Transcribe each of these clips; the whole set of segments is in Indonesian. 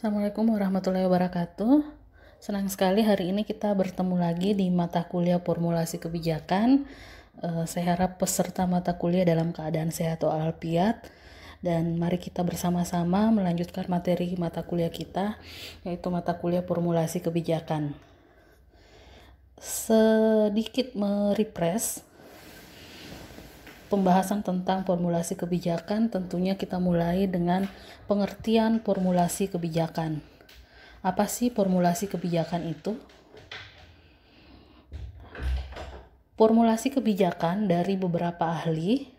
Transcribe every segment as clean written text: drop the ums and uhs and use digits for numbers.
Assalamualaikum warahmatullahi wabarakatuh. Senang sekali hari ini kita bertemu lagi di mata kuliah formulasi kebijakan. Saya harap peserta mata kuliah dalam keadaan sehat walafiat. Dan mari kita bersama-sama melanjutkan materi mata kuliah kita, yaitu mata kuliah formulasi kebijakan. Sedikit merefresh pembahasan tentang formulasi kebijakan, tentunya kita mulai dengan pengertian formulasi kebijakan. Apa sih formulasi kebijakan itu? Formulasi kebijakan dari beberapa ahli,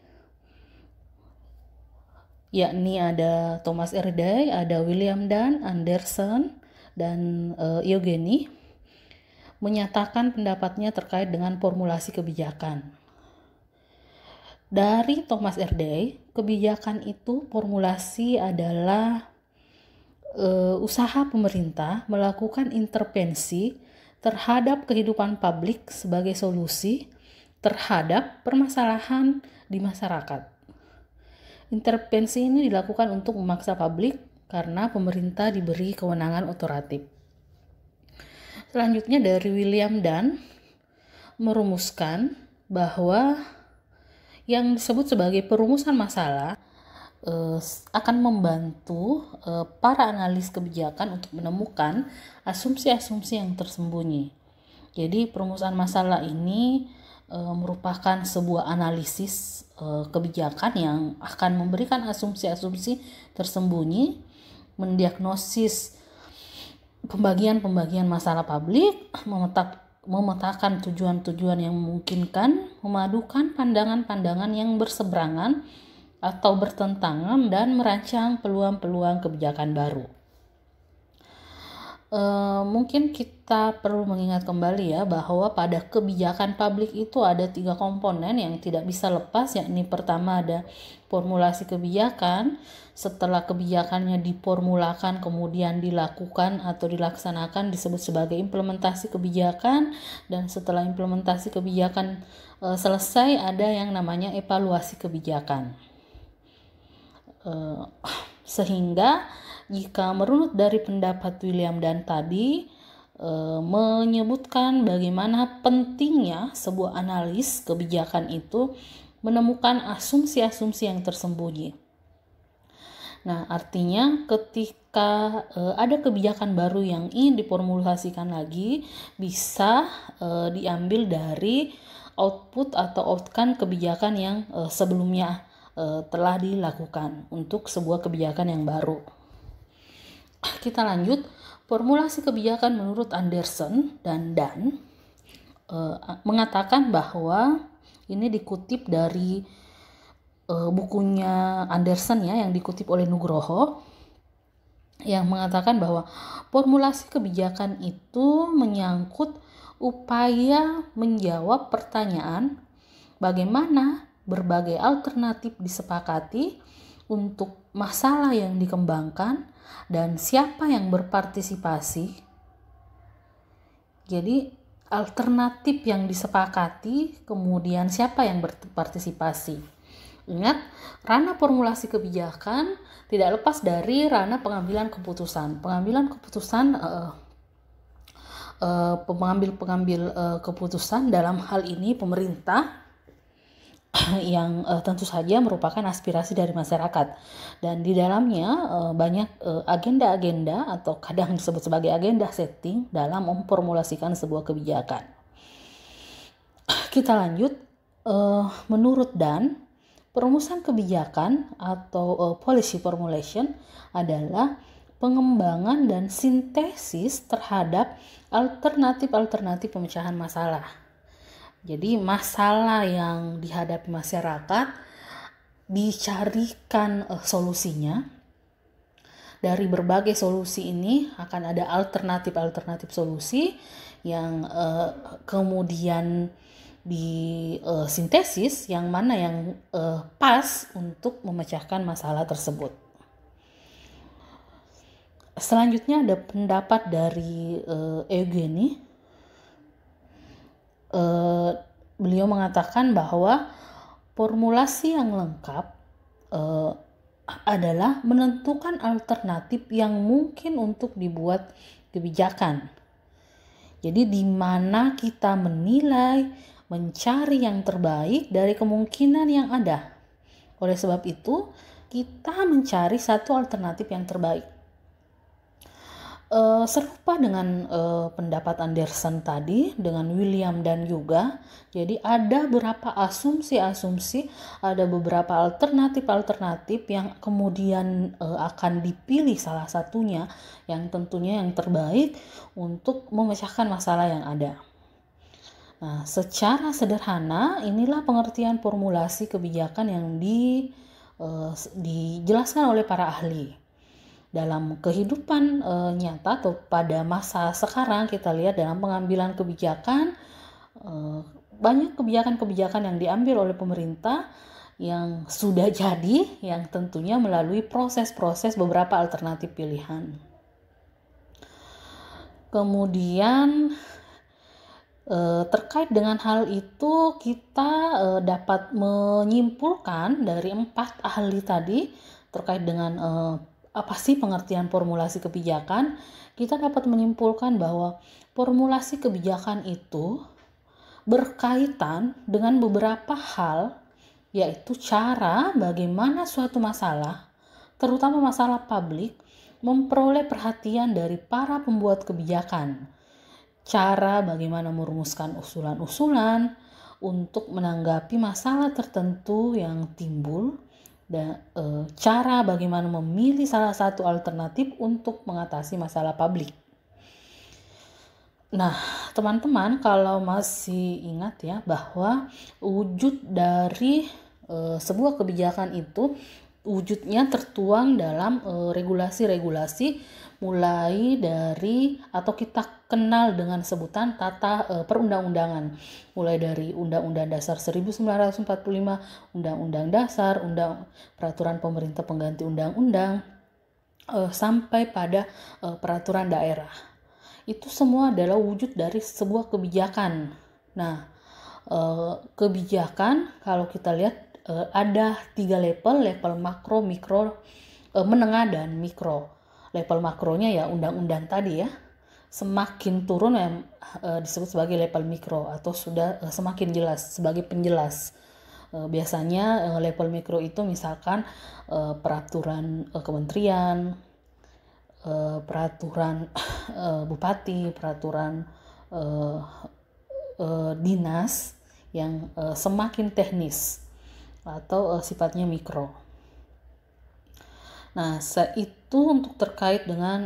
yakni ada Thomas Erday, ada William Dunn, Anderson, dan Eugeni, menyatakan pendapatnya terkait dengan formulasi kebijakan. Dari Thomas Erday, kebijakan itu formulasi adalah usaha pemerintah melakukan intervensi terhadap kehidupan publik sebagai solusi terhadap permasalahan di masyarakat. Intervensi ini dilakukan untuk memaksa publik karena pemerintah diberi kewenangan otoratif. Selanjutnya dari William Dunn merumuskan bahwa yang disebut sebagai perumusan masalah akan membantu para analis kebijakan untuk menemukan asumsi-asumsi yang tersembunyi. Jadi perumusan masalah ini merupakan sebuah analisis kebijakan yang akan memberikan asumsi-asumsi tersembunyi, mendiagnosis pembagian masalah publik, memetakan tujuan-tujuan yang memungkinkan, memadukan pandangan-pandangan yang berseberangan atau bertentangan, dan merancang peluang-peluang kebijakan baru. Mungkin kita perlu mengingat kembali ya bahwa pada kebijakan publik itu ada 3 komponen yang tidak bisa lepas, yakni pertama ada formulasi kebijakan. Setelah kebijakannya diformulakan kemudian dilakukan atau dilaksanakan disebut sebagai implementasi kebijakan, dan setelah implementasi kebijakan selesai ada yang namanya evaluasi kebijakan. Sehingga jika menurut dari pendapat William Dunn tadi menyebutkan bagaimana pentingnya sebuah analis kebijakan itu menemukan asumsi-asumsi yang tersembunyi. Nah, artinya ketika ada kebijakan baru yang ingin diformulasikan lagi, bisa diambil dari output atau outcome kebijakan yang sebelumnya telah dilakukan untuk sebuah kebijakan yang baru. Kita lanjut, formulasi kebijakan menurut Anderson dan Dunn mengatakan bahwa ini dikutip dari bukunya Anderson ya, yang dikutip oleh Nugroho, yang mengatakan bahwa formulasi kebijakan itu menyangkut upaya menjawab pertanyaan bagaimana berbagai alternatif disepakati untuk masalah yang dikembangkan dan siapa yang berpartisipasi. Jadi alternatif yang disepakati, kemudian siapa yang berpartisipasi. Ingat, ranah formulasi kebijakan tidak lepas dari ranah pengambilan keputusan. Pengambil keputusan dalam hal ini pemerintah yang tentu saja merupakan aspirasi dari masyarakat, dan di dalamnya banyak agenda-agenda atau kadang disebut sebagai agenda setting dalam memformulasikan sebuah kebijakan. Kita lanjut, menurut Dunn, perumusan kebijakan atau policy formulation adalah pengembangan dan sintesis terhadap alternatif-alternatif pemecahan masalah. Jadi masalah yang dihadapi masyarakat dicarikan solusinya. Dari berbagai solusi ini akan ada alternatif solusi yang kemudian disintesis yang mana yang pas untuk memecahkan masalah tersebut. Selanjutnya ada pendapat dari Eugeni. Beliau mengatakan bahwa formulasi yang lengkap adalah menentukan alternatif yang mungkin untuk dibuat kebijakan. Jadi di mana kita menilai, mencari yang terbaik dari kemungkinan yang ada. Oleh sebab itu, kita mencari satu alternatif yang terbaik. Serupa dengan pendapat Anderson tadi dengan William dan juga, jadi ada beberapa asumsi-asumsi, ada beberapa alternatif yang kemudian akan dipilih salah satunya yang tentunya yang terbaik untuk memecahkan masalah yang ada. Nah, secara sederhana inilah pengertian formulasi kebijakan yang dijelaskan oleh para ahli. Dalam kehidupan nyata atau pada masa sekarang kita lihat dalam pengambilan kebijakan, banyak kebijakan-kebijakan yang diambil oleh pemerintah yang sudah jadi, yang tentunya melalui proses-proses beberapa alternatif pilihan. Kemudian terkait dengan hal itu kita dapat menyimpulkan dari 4 ahli tadi terkait dengan apa sih pengertian formulasi kebijakan. Kita dapat menyimpulkan bahwa formulasi kebijakan itu berkaitan dengan beberapa hal, yaitu cara bagaimana suatu masalah, terutama masalah publik, memperoleh perhatian dari para pembuat kebijakan. Cara bagaimana merumuskan usulan-usulan untuk menanggapi masalah tertentu yang timbul, dan cara bagaimana memilih salah satu alternatif untuk mengatasi masalah publik. Nah, teman-teman kalau masih ingat ya bahwa wujud dari sebuah kebijakan itu wujudnya tertuang dalam regulasi-regulasi mulai dari atau kita kenal dengan sebutan tata perundang-undangan, mulai dari Undang-Undang Dasar 1945, Undang-Undang Dasar, Peraturan Pemerintah Pengganti Undang-Undang, sampai pada peraturan daerah. Itu semua adalah wujud dari sebuah kebijakan. Nah, kebijakan kalau kita lihat ada 3 level makro, mikro, menengah dan mikro. Level makronya ya undang-undang tadi ya, semakin turun yang disebut sebagai level mikro atau sudah semakin jelas sebagai penjelas. Biasanya level mikro itu misalkan peraturan kementerian, peraturan bupati, peraturan dinas yang semakin teknis atau sifatnya mikro. Nah, itu untuk terkait dengan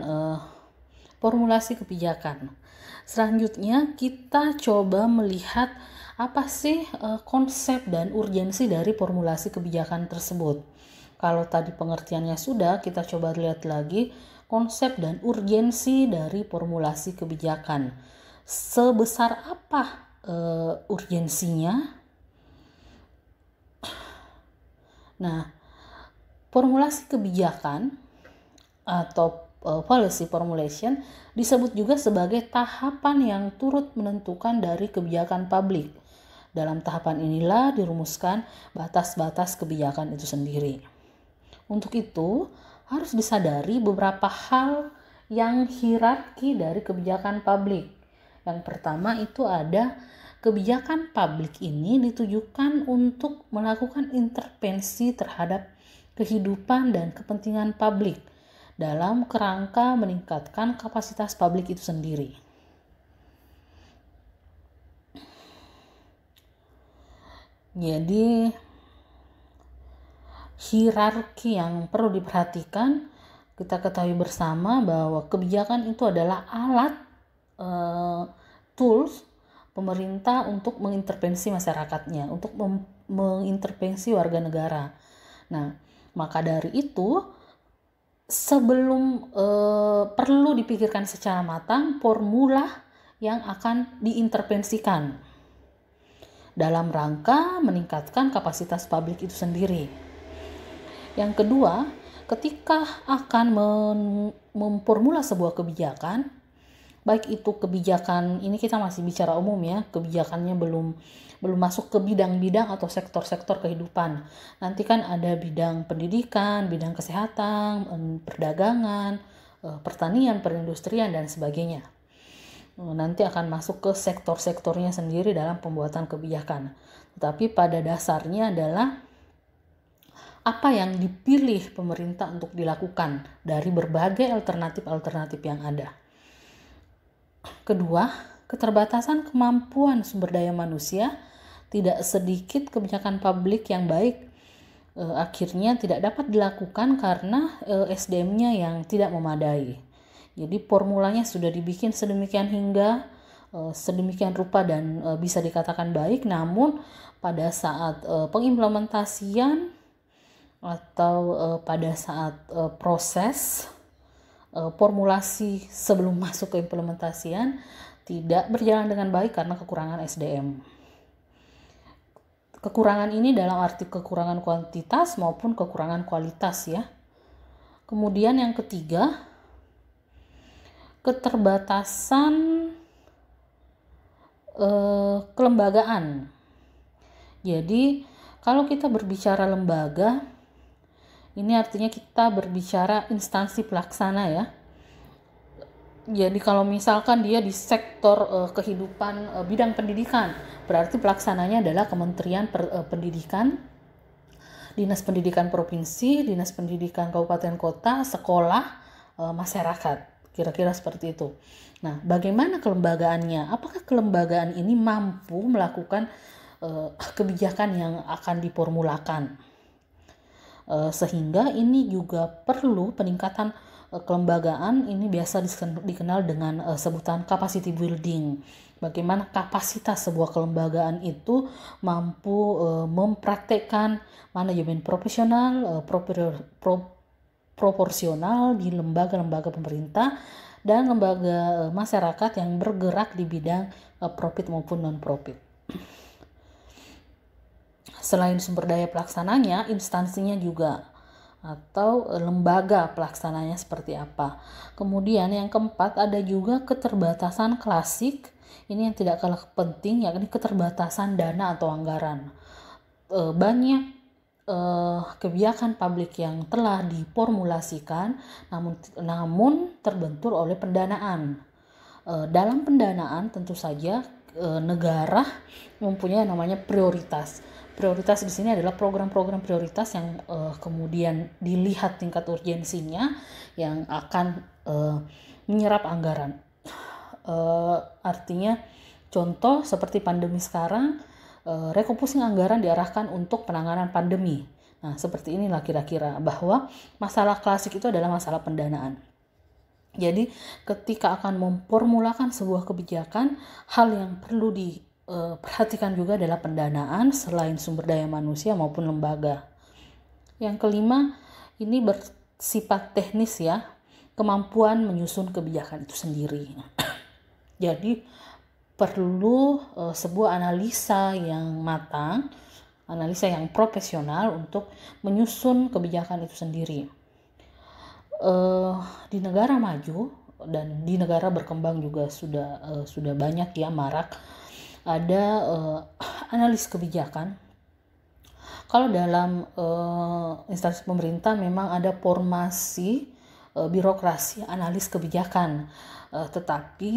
formulasi kebijakan. Selanjutnya kita coba melihat apa sih konsep dan urgensi dari formulasi kebijakan tersebut. Kalau tadi pengertiannya sudah, kita coba lihat lagi konsep dan urgensi dari formulasi kebijakan. Sebesar apa urgensinya? Nah, formulasi kebijakan atau policy formulation disebut juga sebagai tahapan yang turut menentukan dari kebijakan publik. Dalam tahapan inilah dirumuskan batas-batas kebijakan itu sendiri. Untuk itu, harus disadari beberapa hal yang hierarki dari kebijakan publik. Yang pertama itu ada kebijakan publik ini ditujukan untuk melakukan intervensi terhadap kehidupan dan kepentingan publik dalam kerangka meningkatkan kapasitas publik itu sendiri. Jadi hierarki yang perlu diperhatikan, kita ketahui bersama bahwa kebijakan itu adalah alat tools pemerintah untuk mengintervensi masyarakatnya, untuk mengintervensi warga negara. Nah, maka dari itu sebelum perlu dipikirkan secara matang formula yang akan diintervensikan dalam rangka meningkatkan kapasitas publik itu sendiri. Yang kedua, ketika akan memformula sebuah kebijakan, baik itu kebijakan, ini kita masih bicara umum ya, kebijakannya belum masuk ke bidang-bidang atau sektor-sektor kehidupan. Nanti kan ada bidang pendidikan, bidang kesehatan, perdagangan, pertanian, perindustrian, dan sebagainya. Nanti akan masuk ke sektor-sektornya sendiri dalam pembuatan kebijakan. Tetapi pada dasarnya adalah apa yang dipilih pemerintah untuk dilakukan dari berbagai alternatif-alternatif yang ada. Kedua, keterbatasan kemampuan sumber daya manusia. Tidak sedikit kebijakan publik yang baik akhirnya tidak dapat dilakukan karena SDM-nya yang tidak memadai. Jadi formulanya sudah dibikin sedemikian hingga sedemikian rupa dan bisa dikatakan baik, namun pada saat pengimplementasian atau pada saat proses formulasi sebelum masuk ke implementasian tidak berjalan dengan baik karena kekurangan SDM. Kekurangan ini dalam arti kekurangan kuantitas maupun kekurangan kualitas ya. Kemudian yang ketiga, keterbatasan kelembagaan. Jadi kalau kita berbicara lembaga, ini artinya kita berbicara instansi pelaksana ya. Jadi kalau misalkan dia di sektor kehidupan bidang pendidikan, berarti pelaksananya adalah Kementerian Pendidikan, Dinas Pendidikan Provinsi, Dinas Pendidikan Kabupaten Kota, sekolah, masyarakat. Kira-kira seperti itu. Nah, bagaimana kelembagaannya? Apakah kelembagaan ini mampu melakukan kebijakan yang akan diformulakan? Sehingga ini juga perlu peningkatan kelembagaan, ini biasa dikenal dengan sebutan capacity building. Bagaimana kapasitas sebuah kelembagaan itu mampu mempraktekkan manajemen profesional, proporsional di lembaga-lembaga pemerintah dan lembaga masyarakat yang bergerak di bidang profit maupun non-profit. Selain sumber daya pelaksananya, instansinya juga atau lembaga pelaksananya seperti apa. Kemudian yang keempat ada juga keterbatasan klasik. Ini yang tidak kalah penting, yakni keterbatasan dana atau anggaran. Banyak kebijakan publik yang telah diformulasikan namun terbentur oleh pendanaan. Dalam pendanaan tentu saja negara mempunyai namanya prioritas. Prioritas di sini adalah program-program prioritas yang kemudian dilihat tingkat urgensinya yang akan menyerap anggaran. Artinya contoh seperti pandemi sekarang, refocusing anggaran diarahkan untuk penanganan pandemi. Nah, seperti inilah kira-kira bahwa masalah klasik itu adalah masalah pendanaan. Jadi ketika akan memformulakan sebuah kebijakan, hal yang perlu diperhatikan juga adalah pendanaan selain sumber daya manusia maupun lembaga. Yang kelima, ini bersifat teknis ya, kemampuan menyusun kebijakan itu sendiri. Jadi perlu sebuah analisa yang matang, analisa yang profesional untuk menyusun kebijakan itu sendiri. Di negara maju dan di negara berkembang juga sudah banyak ya, marak ada analis kebijakan. Kalau dalam instansi pemerintah memang ada formasi birokrasi analis kebijakan, tetapi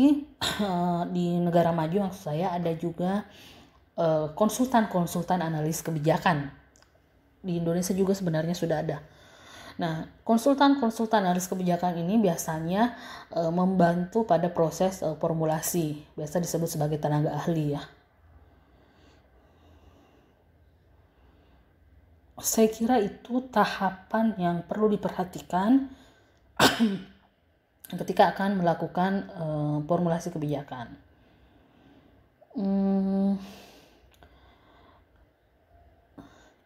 di negara maju maksud saya ada juga konsultan analis kebijakan. Di Indonesia juga sebenarnya sudah ada. Nah, konsultan analis kebijakan ini biasanya membantu pada proses formulasi, biasa disebut sebagai tenaga ahli ya. Saya kira itu tahapan yang perlu diperhatikan ketika akan melakukan formulasi kebijakan.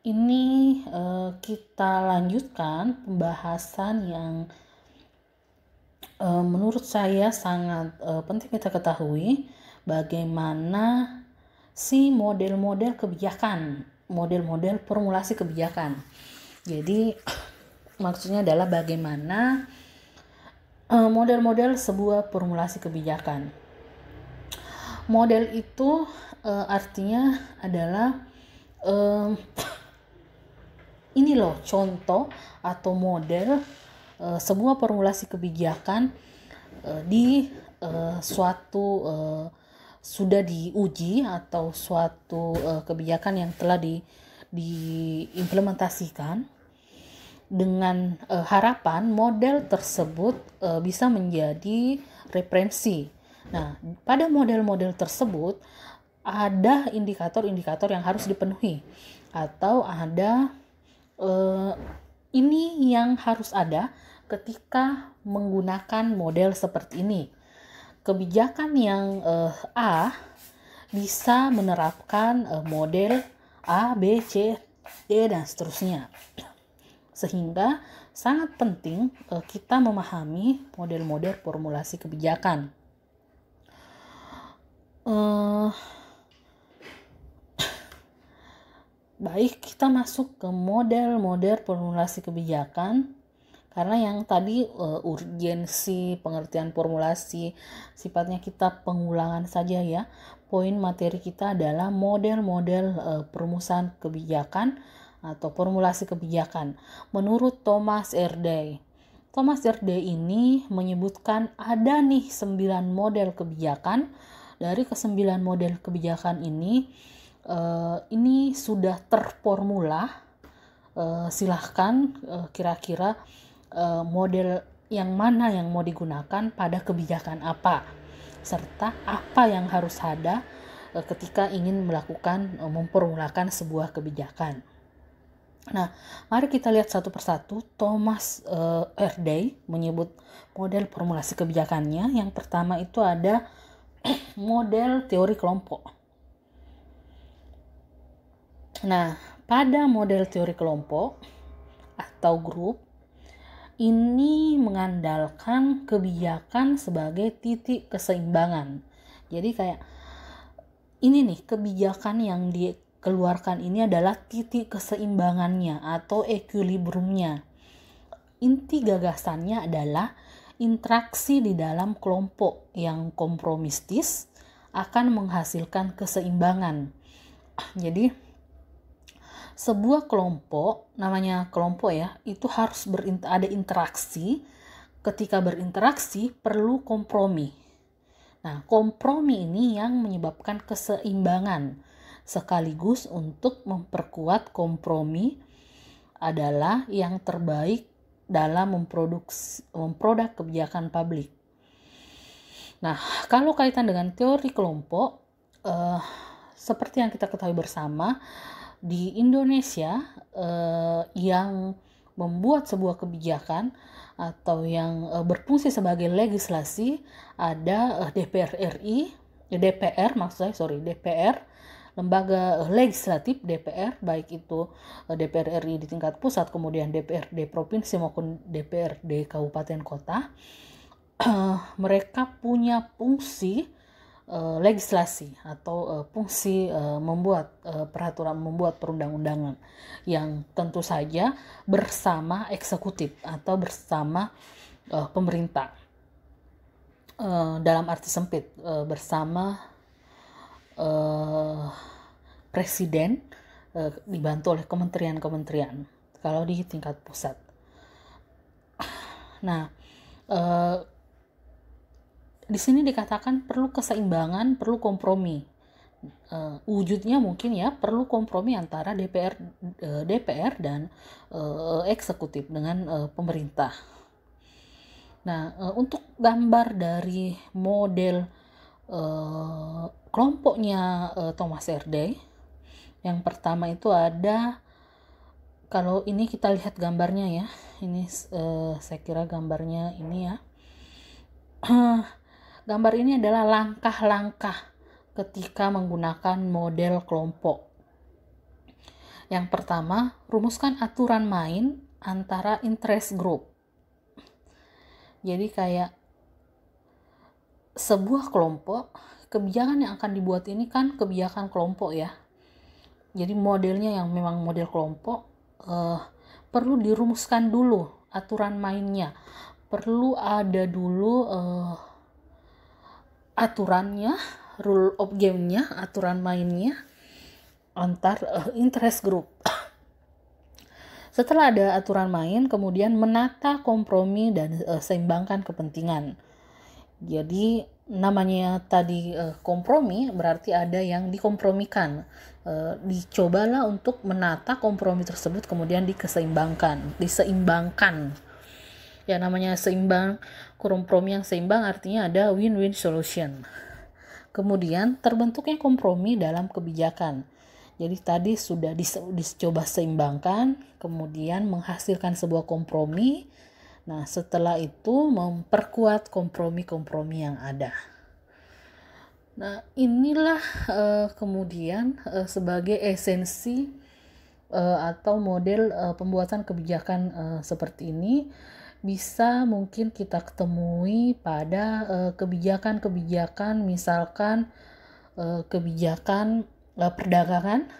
Ini kita lanjutkan pembahasan yang menurut saya sangat penting kita ketahui, bagaimana si model-model kebijakan, model-model formulasi kebijakan. Jadi maksudnya adalah bagaimana Model-model sebuah formulasi kebijakan. Model itu artinya adalah ini loh contoh atau model sebuah formulasi kebijakan di suatu sudah diuji atau suatu kebijakan yang telah diimplementasikan dengan harapan model tersebut bisa menjadi referensi. Nah, pada model-model tersebut ada indikator-indikator yang harus dipenuhi atau ada ini yang harus ada ketika menggunakan model seperti ini. Kebijakan yang A bisa menerapkan model A, B, C, D, dan seterusnya. Sehingga sangat penting kita memahami model-model formulasi kebijakan. Baik, kita masuk ke model-model formulasi kebijakan. Karena yang tadi urgensi pengertian formulasi sifatnya kita pengulangan saja ya. Poin materi kita adalah model-model perumusan kebijakan atau formulasi kebijakan. Menurut Thomas R. Day. Thomas R. Day ini menyebutkan ada nih 9 model kebijakan. Dari ke-9 model kebijakan ini sudah terformula. Silahkan kira-kira model yang mana yang mau digunakan pada kebijakan apa, serta apa yang harus ada ketika ingin melakukan memformulakan sebuah kebijakan. Nah, mari kita lihat satu persatu. Thomas R. Day menyebut model formulasi kebijakannya. Yang pertama itu ada model teori kelompok. Nah, pada model teori kelompok atau grup, ini mengandalkan kebijakan sebagai titik keseimbangan. Jadi kayak ini nih, kebijakan yang dikeluarkan ini adalah titik keseimbangannya atau equilibriumnya. Inti gagasannya adalah interaksi di dalam kelompok yang kompromistis akan menghasilkan keseimbangan. Jadi sebuah kelompok, namanya kelompok ya, itu harus ada interaksi. Ketika berinteraksi perlu kompromi. Nah, kompromi ini yang menyebabkan keseimbangan. Sekaligus untuk memperkuat kompromi adalah yang terbaik dalam memproduk kebijakan publik. Nah, kalau kaitan dengan teori kelompok, seperti yang kita ketahui bersama, di Indonesia yang membuat sebuah kebijakan atau yang berfungsi sebagai legislasi ada DPR, lembaga legislatif DPR, baik itu DPR RI di tingkat pusat, kemudian DPRD provinsi maupun DPRD kabupaten kota. Mereka punya fungsi legislasi atau fungsi membuat peraturan, membuat perundang-undangan yang tentu saja bersama eksekutif atau bersama pemerintah, dalam arti sempit bersama presiden dibantu oleh kementerian-kementerian kalau di tingkat pusat. Nah, di sini dikatakan perlu keseimbangan, perlu kompromi. Wujudnya mungkin ya perlu kompromi antara DPR dan eksekutif dengan pemerintah. Nah, untuk gambar dari model kelompoknya Thomas R. Day, yang pertama itu ada, kalau ini kita lihat gambarnya ya, ini saya kira gambarnya ini ya. Gambar ini adalah langkah-langkah ketika menggunakan model kelompok. Yang pertama, rumuskan aturan main antara interest group. Jadi kayak sebuah kelompok, kebijakan yang akan dibuat ini kan kebijakan kelompok ya. Jadi modelnya yang memang model kelompok, perlu dirumuskan dulu aturan mainnya. perlu ada dulu aturannya, rule of game-nya, aturan mainnya antar interest group. Setelah ada aturan main, kemudian menata kompromi dan seimbangkan kepentingan. Jadi namanya tadi kompromi berarti ada yang dikompromikan. Dicobalah untuk menata kompromi tersebut kemudian diseimbangkan. Ya, namanya seimbang, kompromi yang seimbang artinya ada win-win solution. Kemudian terbentuknya kompromi dalam kebijakan. Jadi tadi sudah dicoba seimbangkan, kemudian menghasilkan sebuah kompromi. Nah, setelah itu memperkuat kompromi-kompromi yang ada. Nah, inilah kemudian sebagai esensi atau model pembuatan kebijakan seperti ini bisa mungkin kita ketemui pada kebijakan-kebijakan, misalkan kebijakan perdagangan,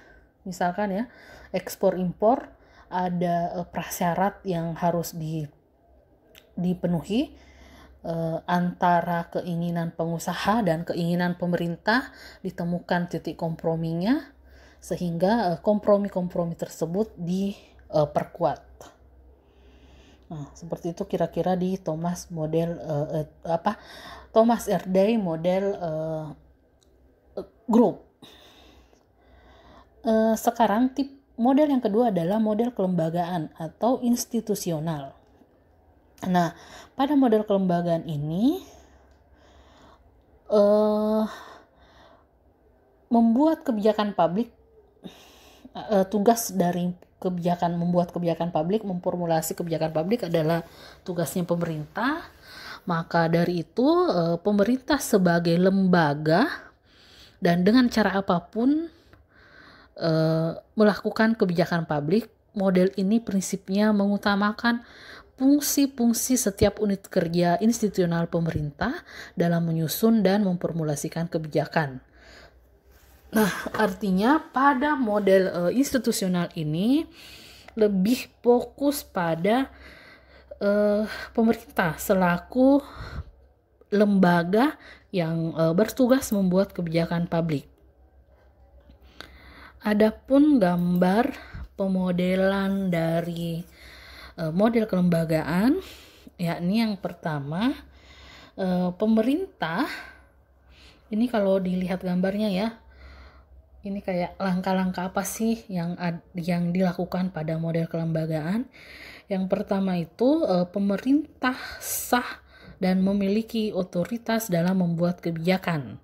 misalkan ya, ekspor impor, ada prasyarat yang harus dipenuhi antara keinginan pengusaha dan keinginan pemerintah, ditemukan titik komprominya sehingga kompromi-kompromi tersebut diperkuat. Nah, seperti itu kira-kira di Thomas R. Day model group. Sekarang model yang kedua adalah model kelembagaan atau institusional. Nah, pada model kelembagaan ini membuat kebijakan publik, tugas dari membuat kebijakan publik, memformulasi kebijakan publik adalah tugasnya pemerintah. Maka dari itu pemerintah sebagai lembaga dan dengan cara apapun melakukan kebijakan publik. Model ini prinsipnya mengutamakan fungsi-fungsi setiap unit kerja institusional pemerintah dalam menyusun dan memformulasikan kebijakan. Nah, artinya pada model institusional ini lebih fokus pada pemerintah selaku lembaga yang bertugas membuat kebijakan publik. Adapun gambar pemodelan dari model kelembagaan, yakni yang pertama, pemerintah, ini kalau dilihat gambarnya ya, ini kayak langkah-langkah apa sih yang dilakukan pada model kelembagaan. Yang pertama itu pemerintah sah dan memiliki otoritas dalam membuat kebijakan.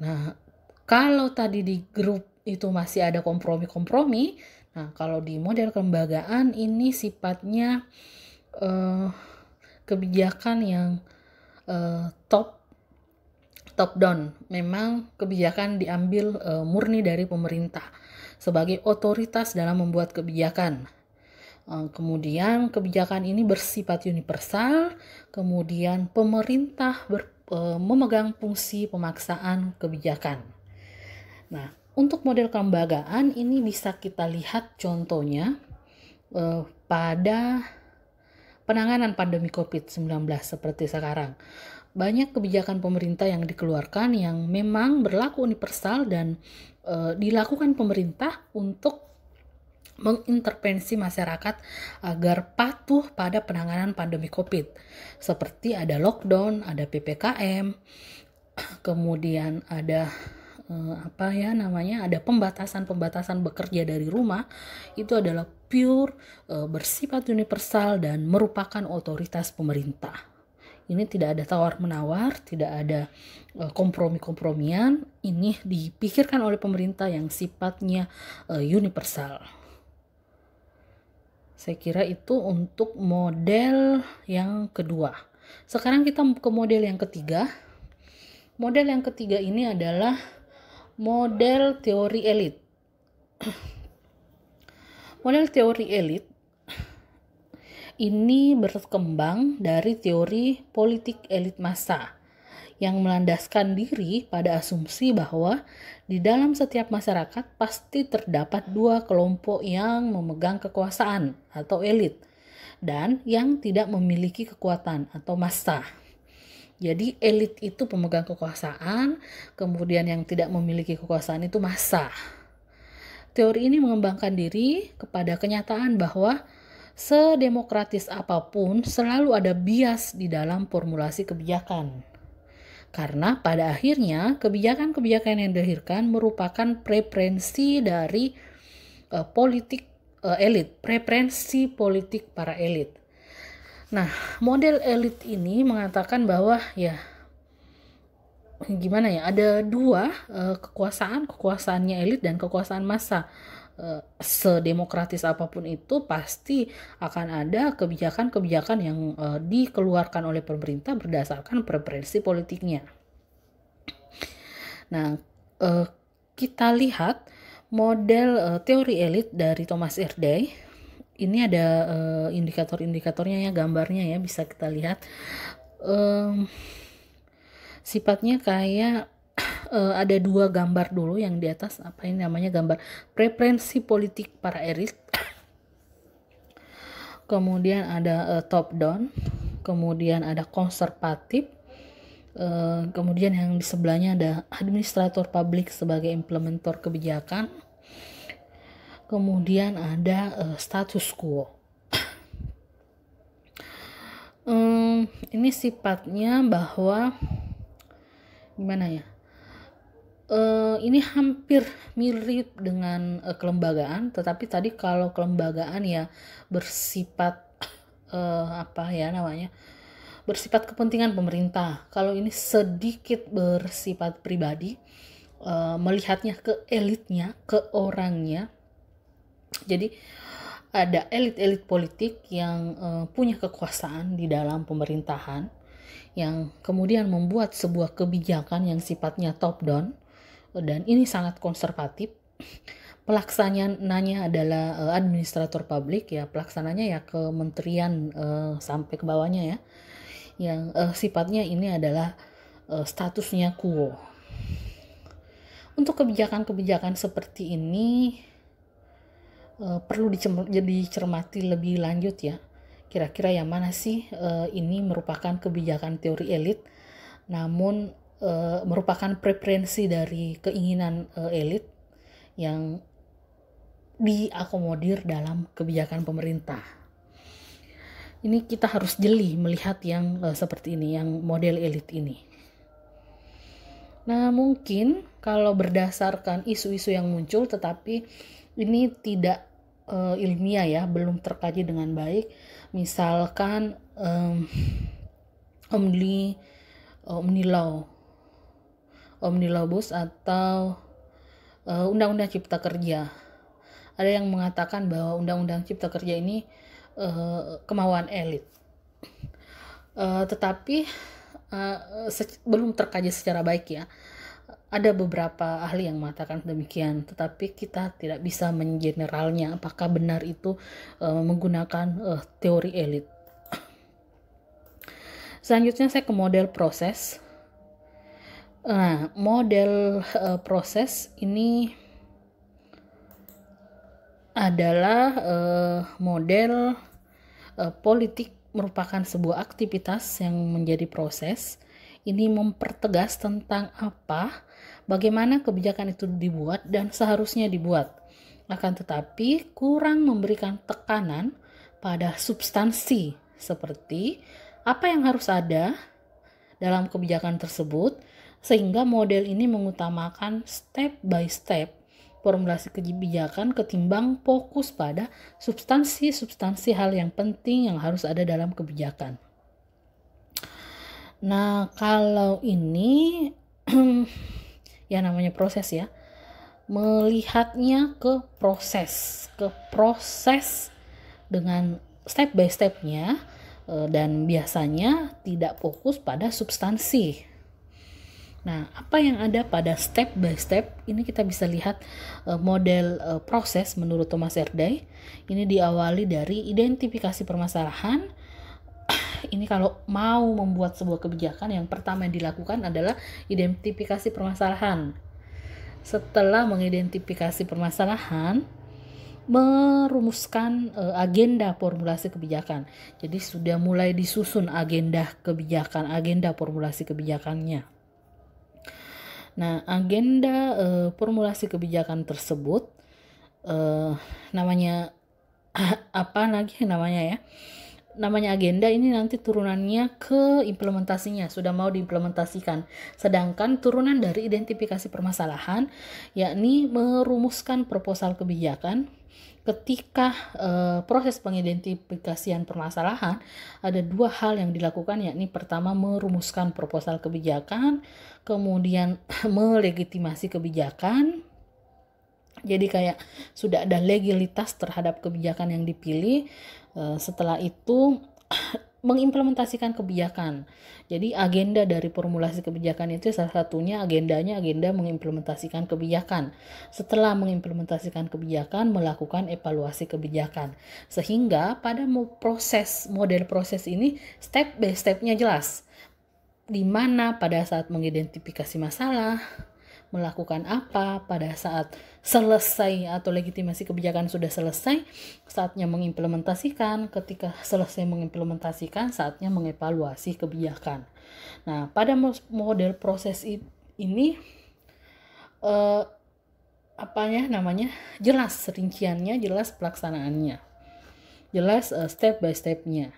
Nah, kalau tadi di grup itu masih ada kompromi-kompromi, nah kalau di model kelembagaan ini sifatnya kebijakan yang top down. Memang kebijakan diambil murni dari pemerintah sebagai otoritas dalam membuat kebijakan. Kemudian kebijakan ini bersifat universal, kemudian pemerintah memegang fungsi pemaksaan kebijakan. Nah, untuk model kelembagaan ini bisa kita lihat contohnya pada penanganan pandemi COVID-19 seperti sekarang. Banyak kebijakan pemerintah yang dikeluarkan yang memang berlaku universal dan dilakukan pemerintah untuk mengintervensi masyarakat agar patuh pada penanganan pandemi COVID. Seperti ada lockdown, ada PPKM, kemudian ada ada pembatasan bekerja dari rumah. Itu adalah pure bersifat universal dan merupakan otoritas pemerintah. Ini tidak ada tawar-menawar, tidak ada kompromi-kompromian. Ini dipikirkan oleh pemerintah yang sifatnya universal. Saya kira itu untuk model yang kedua. Sekarang kita ke model yang ketiga. Model yang ketiga ini adalah model teori elit. Model teori elit ini berkembang dari teori politik elit massa yang melandaskan diri pada asumsi bahwa di dalam setiap masyarakat pasti terdapat dua kelompok yang memegang kekuasaan atau elit. dan yang tidak memiliki kekuatan atau massa. Jadi elit itu pemegang kekuasaan, kemudian yang tidak memiliki kekuasaan itu massa. Teori ini mengembangkan diri kepada kenyataan bahwa sedemokratis apapun selalu ada bias di dalam formulasi kebijakan. Karena pada akhirnya kebijakan-kebijakan yang dilahirkan merupakan preferensi dari preferensi politik para elit. Nah, model elit ini mengatakan bahwa ada dua kekuasaannya elit dan kekuasaan massa. Sedemokratis apapun itu pasti akan ada kebijakan-kebijakan yang dikeluarkan oleh pemerintah berdasarkan preferensi politiknya. Nah, kita lihat model teori elit dari Thomas Erdős. Ini ada indikator-indikatornya ya, gambarnya ya, bisa kita lihat. Sifatnya kayak ada dua gambar dulu yang di atas, gambar preferensi politik para elit. Kemudian ada top down, kemudian ada konservatif, kemudian yang di sebelahnya ada administrator publik sebagai implementator kebijakan. Kemudian ada status quo. Ini sifatnya bahwa ini hampir mirip dengan kelembagaan, tetapi tadi kalau kelembagaan ya bersifat bersifat kepentingan pemerintah. Kalau ini sedikit bersifat pribadi, melihatnya ke elitnya, ke orangnya. Jadi ada elit-elit politik yang punya kekuasaan di dalam pemerintahan, yang kemudian membuat sebuah kebijakan yang sifatnya top down, dan ini sangat konservatif. Pelaksananya adalah administrator publik ya, pelaksananya ya kementerian sampai ke bawahnya ya, yang sifatnya ini adalah statusnya quo. Untuk kebijakan-kebijakan seperti ini perlu dicermati lebih lanjut ya. Kira-kira yang mana sih ini merupakan kebijakan teori elit, namun merupakan preferensi dari keinginan elit yang diakomodir dalam kebijakan pemerintah. Ini kita harus jeli melihat yang seperti ini, yang model elit ini. Nah, mungkin kalau berdasarkan isu-isu yang muncul, tetapi ini tidak ilmiah ya, belum terkaji dengan baik. Misalkan Omnibus atau Undang-Undang Cipta Kerja. Ada yang mengatakan bahwa Undang-Undang Cipta Kerja ini kemauan elit. Tetapi belum terkaji secara baik ya. Ada beberapa ahli yang mengatakan demikian, tetapi kita tidak bisa mengeneralnya apakah benar itu menggunakan teori elit. Selanjutnya saya ke model proses. Nah, model proses ini adalah model politik merupakan sebuah aktivitas yang menjadi proses. Ini mempertegas tentang bagaimana kebijakan itu dibuat dan seharusnya dibuat. Akan tetapi kurang memberikan tekanan pada substansi seperti apa yang harus ada dalam kebijakan tersebut, sehingga model ini mengutamakan step by step formulasi kebijakan ketimbang fokus pada substansi hal yang penting yang harus ada dalam kebijakan. Nah, kalau ini ya namanya proses ya, melihatnya ke proses dengan step by stepnya, dan biasanya tidak fokus pada substansi. Nah, apa yang ada pada step by step ini kita bisa lihat model proses menurut Thomas Erdős. Ini diawali dari identifikasi permasalahan. Ini kalau mau membuat sebuah kebijakan, yang pertama yang dilakukan adalah identifikasi permasalahan. Setelah mengidentifikasi permasalahan, merumuskan agenda formulasi kebijakan. Jadi sudah mulai disusun agenda kebijakan, agenda formulasi kebijakannya. Nah, agenda formulasi kebijakan tersebut namanya apa lagi namanya ya? Namanya agenda ini nanti turunannya ke implementasinya, sudah mau diimplementasikan. Sedangkan turunan dari identifikasi permasalahan, yakni merumuskan proposal kebijakan. Ketika proses pengidentifikasian permasalahan, ada dua hal yang dilakukan, yakni pertama merumuskan proposal kebijakan, kemudian melegitimasi kebijakan. Jadi kayak sudah ada legalitas terhadap kebijakan yang dipilih. Setelah itu mengimplementasikan kebijakan. Jadi agenda dari formulasi kebijakan itu salah satunya agenda mengimplementasikan kebijakan. Setelah mengimplementasikan kebijakan, melakukan evaluasi kebijakan. Sehingga pada model proses ini step by stepnya jelas. Di mana pada saat mengidentifikasi masalah, melakukan apa, pada saat selesai atau legitimasi kebijakan sudah selesai, saatnya mengimplementasikan, ketika selesai mengimplementasikan, saatnya mengevaluasi kebijakan. Nah, pada model proses ini jelas rinciannya, jelas pelaksanaannya, jelas step by stepnya.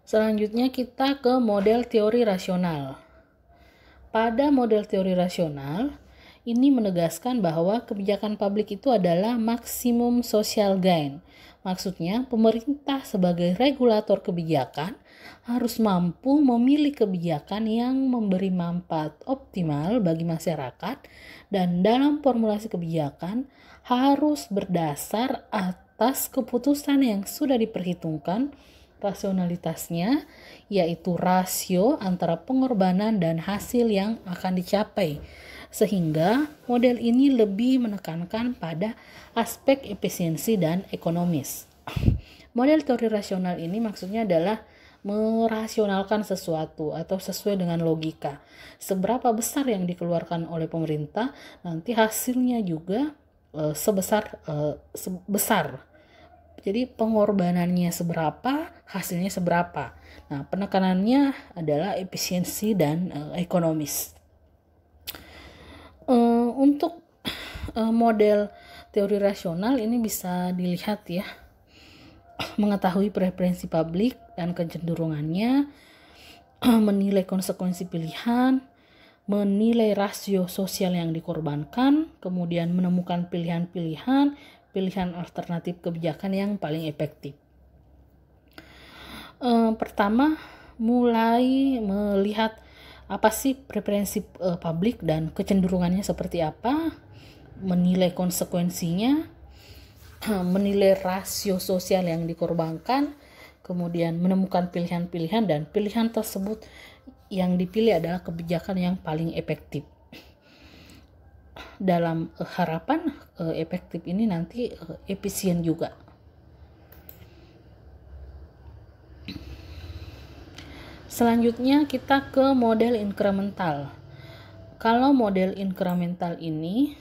Selanjutnya kita ke model teori rasional. Pada model teori rasional, ini menegaskan bahwa kebijakan publik itu adalah maksimum social gain. Maksudnya, pemerintah sebagai regulator kebijakan harus mampu memilih kebijakan yang memberi manfaat optimal bagi masyarakat, dan dalam formulasi kebijakan harus berdasar atas keputusan yang sudah diperhitungkan rasionalitasnya, yaitu rasio antara pengorbanan dan hasil yang akan dicapai. Sehingga model ini lebih menekankan pada aspek efisiensi dan ekonomis. Model teori rasional ini maksudnya adalah merasionalkan sesuatu atau sesuai dengan logika. Seberapa besar yang dikeluarkan oleh pemerintah, nanti hasilnya juga sebesar. Jadi pengorbanannya seberapa, hasilnya seberapa. Nah, penekanannya adalah efisiensi dan ekonomis. Untuk model teori rasional ini bisa dilihat ya, mengetahui preferensi publik dan kecenderungannya, menilai konsekuensi pilihan, menilai rasio sosial yang dikorbankan, kemudian menemukan pilihan alternatif kebijakan yang paling efektif. Pertama, mulai melihat apa sih preferensi publik dan kecenderungannya seperti apa, menilai konsekuensinya, menilai rasio sosial yang dikorbankan, kemudian menemukan pilihan-pilihan, dan pilihan tersebut yang dipilih adalah kebijakan yang paling efektif. Dalam harapan efektif ini nanti efisien juga. Selanjutnya kita ke model inkremental. Kalau model inkremental ini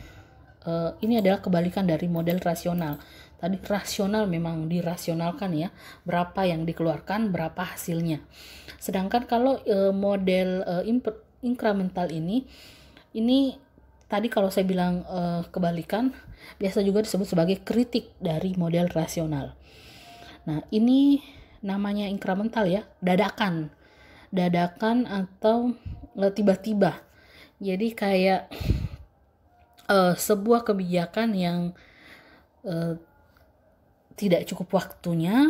adalah kebalikan dari model rasional. Tadi rasional memang dirasionalkan ya, berapa yang dikeluarkan, berapa hasilnya. Sedangkan kalau model inkremental ini tadi kalau saya bilang kebalikan, biasa juga disebut sebagai kritik dari model rasional. Nah, ini namanya inkremental ya, dadakan atau tiba-tiba. Jadi kayak sebuah kebijakan yang tidak cukup waktunya,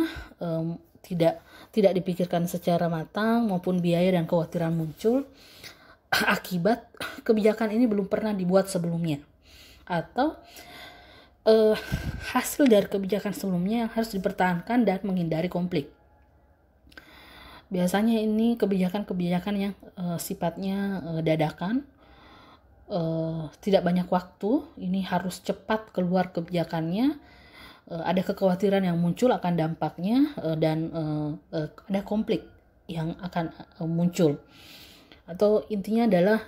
tidak dipikirkan secara matang, maupun biaya dan kekhawatiran muncul akibat kebijakan ini belum pernah dibuat sebelumnya, atau hasil dari kebijakan sebelumnya yang harus dipertahankan dan menghindari konflik. Biasanya ini kebijakan-kebijakan yang sifatnya dadakan, tidak banyak waktu, ini harus cepat keluar kebijakannya, ada kekhawatiran yang muncul akan dampaknya, dan ada konflik yang akan muncul. Atau intinya adalah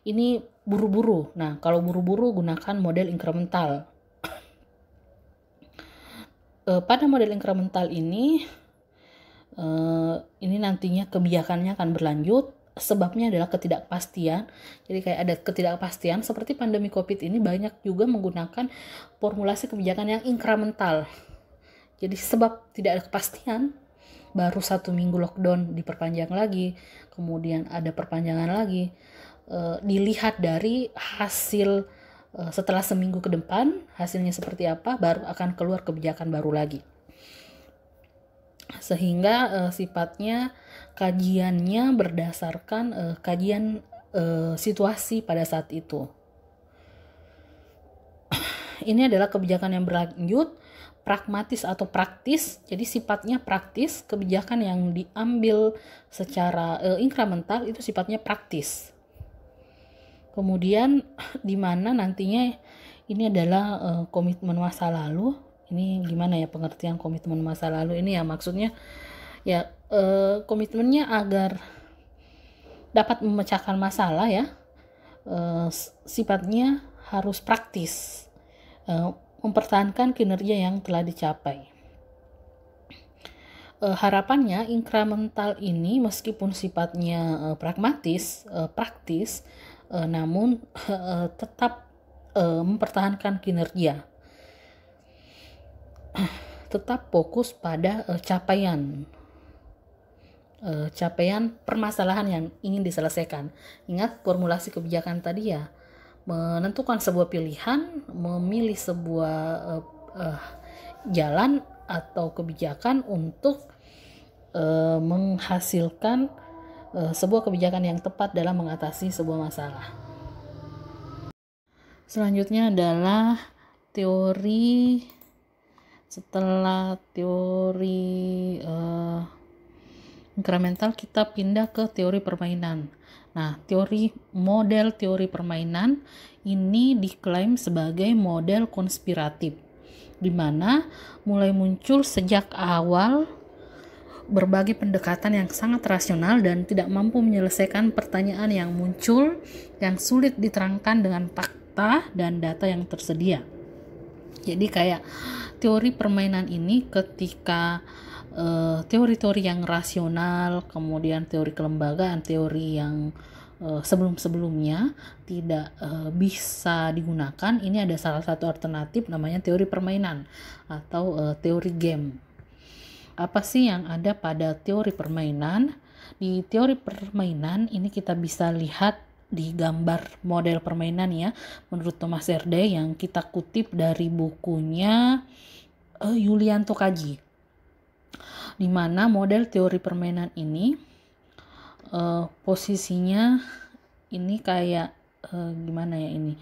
ini buru-buru. Nah, kalau buru-buru gunakan model incremental. Pada model incremental ini nantinya kebijakannya akan berlanjut. Sebabnya adalah ketidakpastian. Jadi kayak ada ketidakpastian seperti pandemi COVID ini, banyak juga menggunakan formulasi kebijakan yang incremental. Jadi sebab tidak ada kepastian, baru 1 minggu lockdown diperpanjang lagi, kemudian ada perpanjangan lagi. Dilihat dari hasil setelah seminggu ke depan, hasilnya seperti apa, baru akan keluar kebijakan baru lagi. Sehingga sifatnya kajiannya berdasarkan kajian situasi pada saat itu. Ini adalah kebijakan yang berlanjut, pragmatis atau praktis. Jadi sifatnya praktis, kebijakan yang diambil secara incremental itu sifatnya praktis. Kemudian di mana nantinya ini adalah komitmen masa lalu. Ini gimana ya pengertian komitmen masa lalu ini ya, maksudnya ya komitmennya agar dapat memecahkan masalah ya, sifatnya harus praktis, mempertahankan kinerja yang telah dicapai. Harapannya incremental ini meskipun sifatnya pragmatis, praktis, namun tetap mempertahankan kinerja, tetap fokus pada capaian permasalahan yang ingin diselesaikan. Ingat formulasi kebijakan tadi ya, menentukan sebuah pilihan, memilih sebuah jalan atau kebijakan untuk menghasilkan sebuah kebijakan yang tepat dalam mengatasi sebuah masalah. Selanjutnya adalah teori. Setelah teori incremental, kita pindah ke teori permainan. Nah, model teori permainan ini diklaim sebagai model konspiratif, di mana mulai muncul sejak awal berbagai pendekatan yang sangat rasional dan tidak mampu menyelesaikan pertanyaan yang muncul yang sulit diterangkan dengan fakta dan data yang tersedia. Jadi kayak teori permainan ini ketika teori-teori yang rasional, kemudian teori kelembagaan, teori yang sebelum-sebelumnya tidak bisa digunakan, ini ada salah satu alternatif namanya teori permainan atau teori game. Apa sih yang ada pada teori permainan? Di teori permainan ini kita bisa lihat di gambar model permainan ya, menurut Thomas Erdős yang kita kutip dari bukunya Yulianto Kaji, di mana model teori permainan ini posisinya ini kayak gimana ya, ini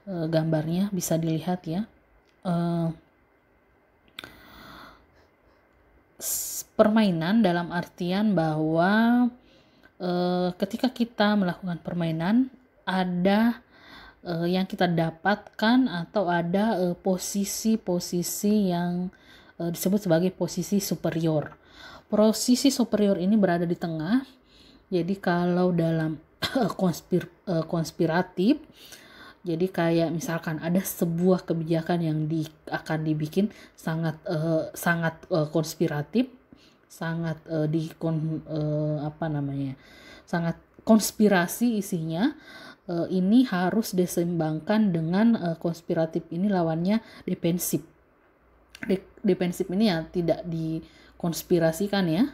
gambarnya bisa dilihat ya, permainan dalam artian bahwa ketika kita melakukan permainan ada yang kita dapatkan atau ada posisi-posisi yang disebut sebagai posisi superior. Posisi superior ini berada di tengah. Jadi kalau dalam konspiratif, jadi kayak misalkan ada sebuah kebijakan yang akan dibikin sangat konspiratif, sangat sangat konspirasi isinya. Ini harus diseimbangkan dengan konspiratif ini lawannya defensif. Defensif ini ya tidak dikonspirasikan ya,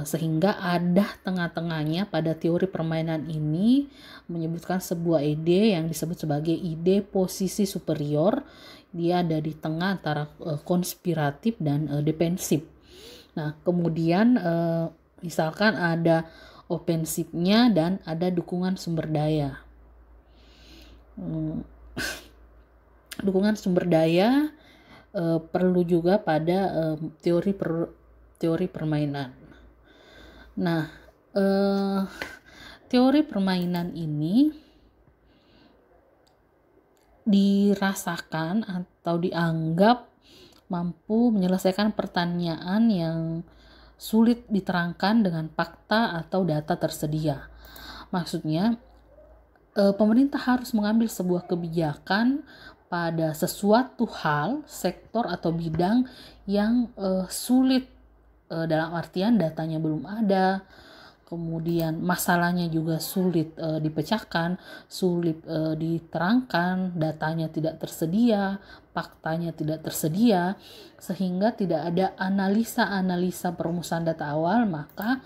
sehingga ada tengah-tengahnya. Pada teori permainan ini menyebutkan sebuah ide yang disebut sebagai ide posisi superior. Dia ada di tengah antara konspiratif dan defensif. Nah, kemudian misalkan ada ofensifnya dan ada dukungan sumber daya. Dukungan sumber daya perlu juga pada teori permainan. Nah, teori permainan ini dirasakan atau dianggap mampu menyelesaikan pertanyaan yang sulit diterangkan dengan fakta atau data tersedia. Maksudnya pemerintah harus mengambil sebuah kebijakan pada sesuatu hal, sektor atau bidang yang sulit, dalam artian datanya belum ada, kemudian masalahnya juga sulit dipecahkan, sulit diterangkan, datanya tidak tersedia, faktanya tidak tersedia, sehingga tidak ada analisa perumusan data awal, maka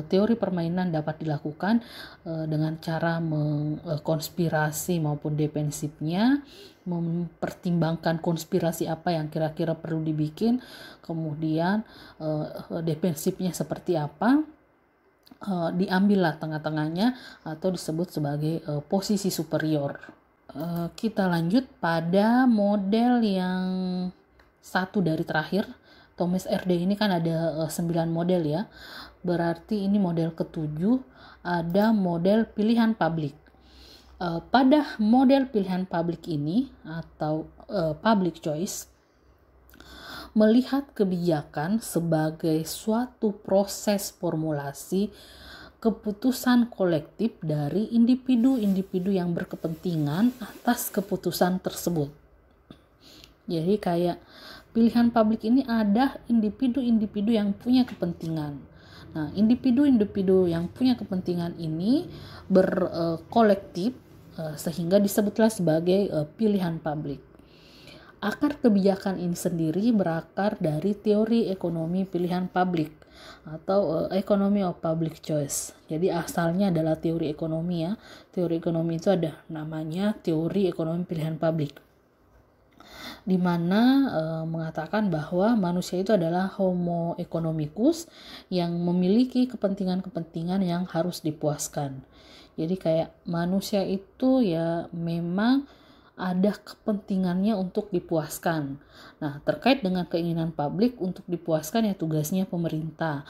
teori permainan dapat dilakukan dengan cara mengkonspirasi maupun defensifnya, mempertimbangkan konspirasi apa yang kira-kira perlu dibikin, kemudian defensifnya seperti apa, diambillah tengah-tengahnya atau disebut sebagai posisi superior. Kita lanjut pada model yang satu dari terakhir. Thomas RD ini kan ada 9 model ya, berarti ini model ke-7, ada model pilihan publik. Pada model pilihan publik ini atau public choice, melihat kebijakan sebagai suatu proses formulasi keputusan kolektif dari individu-individu yang berkepentingan atas keputusan tersebut. Jadi kayak pilihan publik ini ada individu-individu yang punya kepentingan. Nah, individu-individu yang punya kepentingan ini berkolektif sehingga disebutlah sebagai pilihan publik. Akar kebijakan ini sendiri berakar dari teori ekonomi pilihan publik atau economy of public choice. Jadi asalnya adalah teori ekonomi ya. Teori ekonomi itu ada namanya teori ekonomi pilihan publik, di mana mengatakan bahwa manusia itu adalah homo economicus yang memiliki kepentingan-kepentingan yang harus dipuaskan. Jadi kayak manusia itu ya memang ada kepentingannya untuk dipuaskan. Nah, terkait dengan keinginan publik untuk dipuaskan ya tugasnya pemerintah.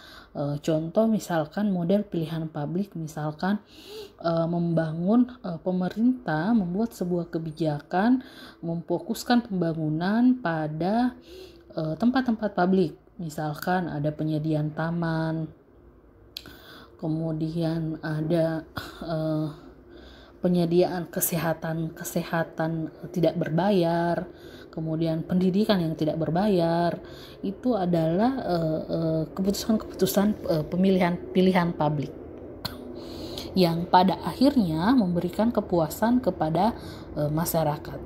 Contoh misalkan model pilihan publik, misalkan membangun pemerintah membuat sebuah kebijakan memfokuskan pembangunan pada tempat-tempat publik. Misalkan ada penyediaan taman, kemudian ada penyediaan kesehatan tidak berbayar, kemudian pendidikan yang tidak berbayar. Itu adalah keputusan-keputusan pilihan publik yang pada akhirnya memberikan kepuasan kepada masyarakat.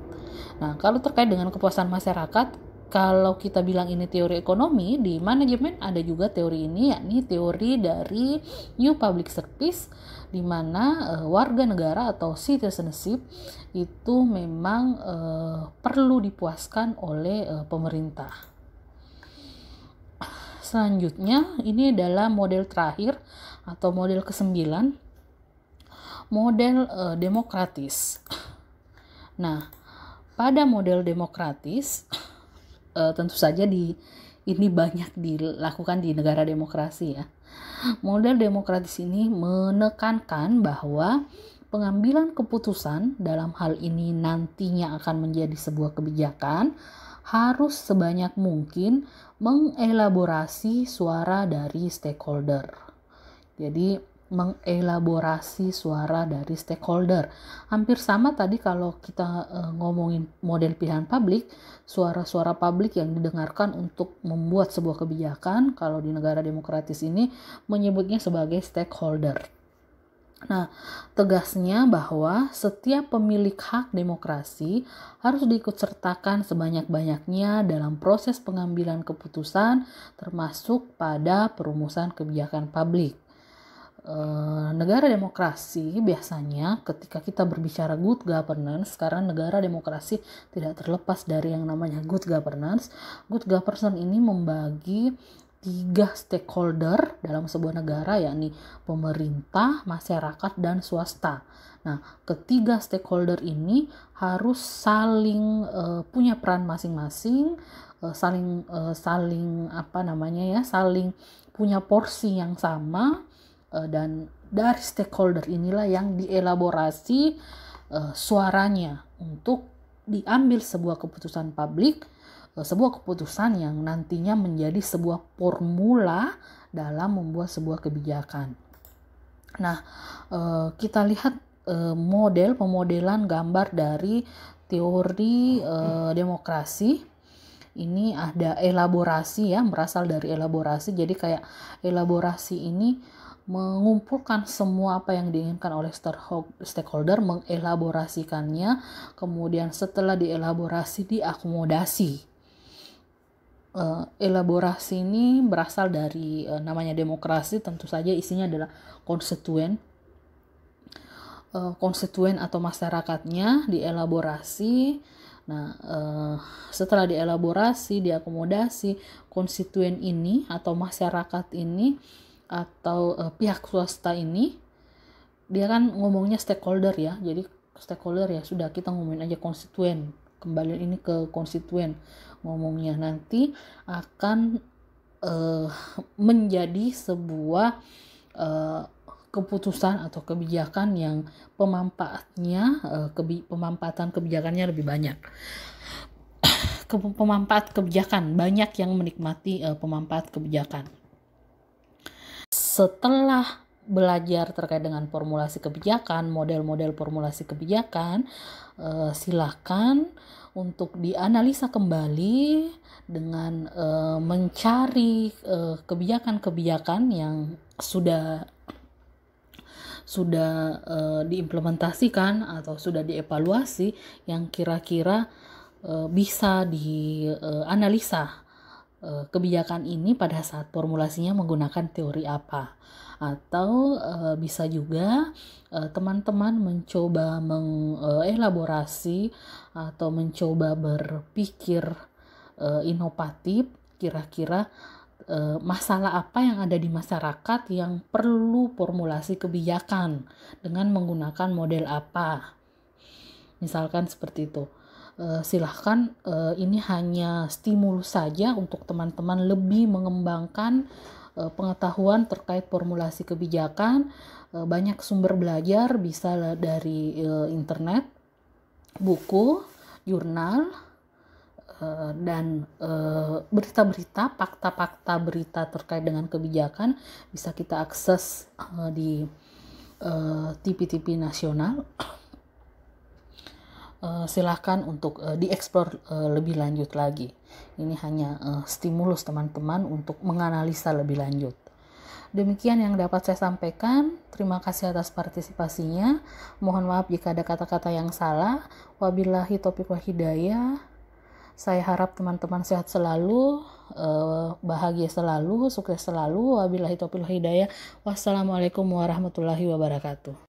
Nah, kalau terkait dengan kepuasan masyarakat, kalau kita bilang ini teori ekonomi, di manajemen ada juga teori ini, yakni teori dari New Public Service, di mana warga negara atau citizenship itu memang perlu dipuaskan oleh pemerintah. Selanjutnya, ini adalah model terakhir atau model ke-9, model demokratis. Nah, pada model demokratis tentu saja ini banyak dilakukan di negara demokrasi ya. Model demokratis ini menekankan bahwa pengambilan keputusan dalam hal ini nantinya akan menjadi sebuah kebijakan harus sebanyak mungkin mengelaborasi suara dari stakeholder. Jadi mengelaborasi suara dari stakeholder. Hampir sama tadi kalau kita ngomongin model pilihan publik, suara-suara publik yang didengarkan untuk membuat sebuah kebijakan, kalau di negara demokratis ini menyebutnya sebagai stakeholder. Nah, tegasnya bahwa setiap pemilik hak demokrasi harus diikutsertakan sebanyak-banyaknya dalam proses pengambilan keputusan, termasuk pada perumusan kebijakan publik. Negara demokrasi biasanya ketika kita berbicara good governance, karena negara demokrasi tidak terlepas dari yang namanya good governance. Good governance ini membagi 3 stakeholder dalam sebuah negara, yakni pemerintah, masyarakat, dan swasta. Nah, ketiga stakeholder ini harus saling punya peran masing-masing, saling punya porsi yang sama. Dan dari stakeholder inilah yang dielaborasi suaranya untuk diambil sebuah keputusan publik, sebuah keputusan yang nantinya menjadi sebuah formula dalam membuat sebuah kebijakan. Nah, kita lihat pemodelan gambar dari teori demokrasi. Ini ada elaborasi ya, berasal dari elaborasi. Jadi kayak elaborasi ini mengumpulkan semua apa yang diinginkan oleh stakeholder, mengelaborasikannya, kemudian setelah dielaborasi diakomodasi. Elaborasi ini berasal dari namanya demokrasi, tentu saja isinya adalah konstituen atau masyarakatnya dielaborasi. Nah, setelah dielaborasi, diakomodasi, konstituen ini atau masyarakat ini atau pihak swasta ini, dia kan ngomongnya stakeholder ya, jadi stakeholder ya sudah, kita ngomongin aja konstituen, kembali ini ke konstituen ngomongnya, nanti akan menjadi sebuah keputusan atau kebijakan yang pemampatan kebijakannya lebih banyak. Pemanfaat kebijakan, banyak yang menikmati pemanfaat kebijakan. Setelah belajar terkait dengan formulasi kebijakan, model-model formulasi kebijakan, silakan untuk dianalisa kembali dengan mencari kebijakan-kebijakan yang sudah diimplementasikan atau sudah dievaluasi, yang kira-kira bisa dianalisa kebijakan ini pada saat formulasinya menggunakan teori apa. Atau bisa juga teman-teman mencoba mengelaborasi atau mencoba berpikir inovatif, kira-kira masalah apa yang ada di masyarakat yang perlu formulasi kebijakan dengan menggunakan model apa. Misalkan seperti itu. Silahkan, ini hanya stimulus saja untuk teman-teman lebih mengembangkan pengetahuan terkait formulasi kebijakan. Banyak sumber belajar, bisa dari internet, buku, jurnal, dan berita-berita, fakta-fakta berita terkait dengan kebijakan bisa kita akses di TV-TV nasional. Silahkan untuk dieksplor lebih lanjut lagi. Ini hanya stimulus teman-teman untuk menganalisa lebih lanjut. Demikian yang dapat saya sampaikan. Terima kasih atas partisipasinya. Mohon maaf jika ada kata-kata yang salah. Wabillahi taufiq wal hidayah. Saya harap teman-teman sehat selalu, bahagia selalu, sukses selalu. Wabillahi taufiq wal hidayah. Wassalamualaikum warahmatullahi wabarakatuh.